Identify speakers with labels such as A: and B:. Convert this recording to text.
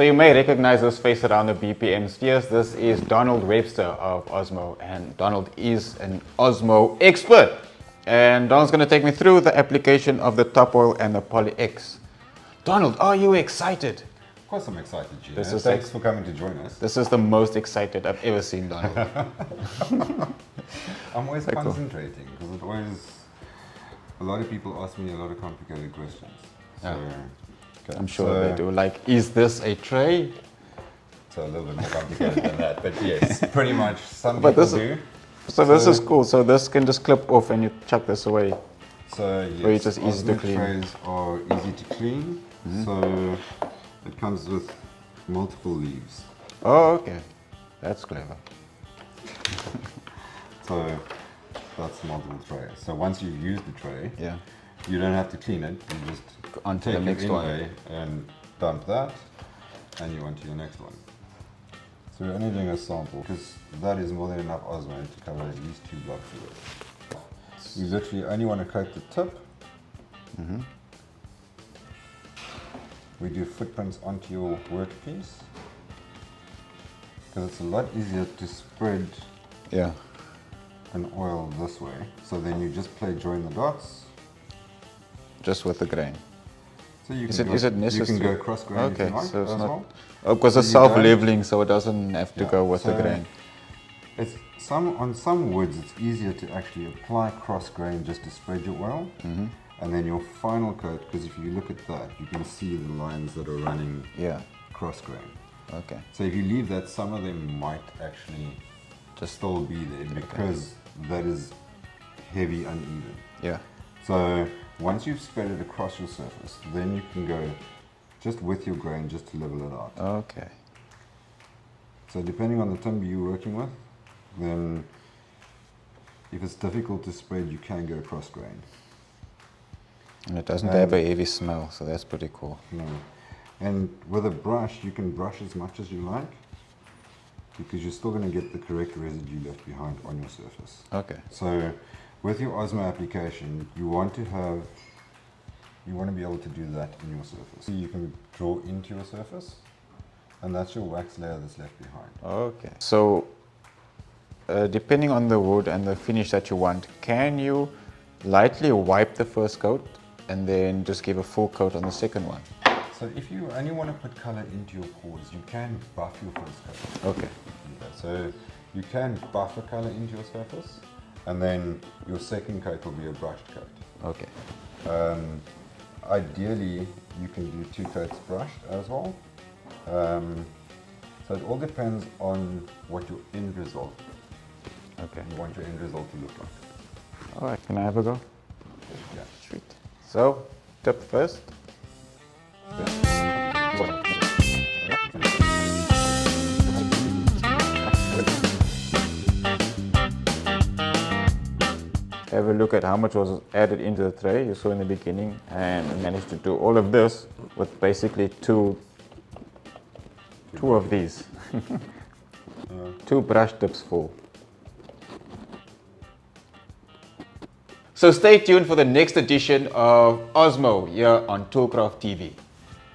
A: So you may recognize this face around the BPM spheres. This is Donald Webster of Osmo, and Donald is an Osmo expert. And Donald's going to take me through the application of the top oil and the Polyx. Donald, are you excited?
B: Of course I'm excited, Gina.
A: Thanks
B: for coming to join us.
A: This is the most excited I've ever seen Donald.
B: I'm always concentrating because it always, a lot of people ask me a lot of complicated questions. So,
A: okay. I'm sure they do. Like, is this a tray?
B: So a little bit more complicated than that, but yes, pretty much some people do.
A: So this is cool. So this can just clip off and you chuck this away.
B: So yes,
A: or it's just easy to clean.
B: Trays are easy to clean. So it comes with multiple leaves.
A: Oh, okay. That's clever.
B: So that's multiple trays. So once you've used the tray, you don't have to clean it. You just
A: onto the next one
B: and dump that, and you onto your next one. So we're only doing a sample because that is more than enough Osmo to cover at least 2 blocks of it. You literally only want to coat the tip. We do footprints onto your workpiece because it's a lot easier to spread an oil this way. So then you just join the dots.
A: Just with the grain.
B: So you
A: can is it necessary?
B: You can go cross grain if you like,
A: so it's
B: as
A: not,
B: well.
A: Oh, because it's self-leveling, so it doesn't have to go with the grain.
B: It's on some woods, it's easier to actually apply cross grain just to spread your oil, and then your final coat. Because if you look at that, you can see the lines that are running cross grain.
A: Okay.
B: So if you leave that, some of them might actually just still be there because that is heavy, uneven.
A: Yeah.
B: So once you've spread it across your surface, then you can go just with your grain just to level it out.
A: Okay.
B: So depending on the timber you're working with, then if it's difficult to spread, you can go cross grain.
A: And it doesn't have a heavy smell, so that's pretty cool.
B: No. And with a brush, you can brush as much as you like because you're still going to get the correct residue left behind on your surface.
A: Okay.
B: So with your Osmo application, you want to be able to do that in your surface. So you can draw into your surface, and that's your wax layer that's left behind.
A: Okay. So depending on the wood and the finish that you want, can you lightly wipe the first coat and then just give a full coat on the second one?
B: So if you only want to put color into your pores, you can buff your first coat.
A: Okay.
B: So you can buff a color into your surface, and then your second coat will be a brushed coat.
A: Okay.
B: Ideally, you can do 2 coats brushed as well. So it all depends on what your end result. You want your end result to look like.
A: All right. Can I have a go?
B: Yeah.
A: Sweet. So, tip first. Have a look at how much was added into the tray you saw in the beginning, and we managed to do all of this with basically two of these. 2 brush tips full. So stay tuned for the next edition of Osmo here on Toolcraft TV.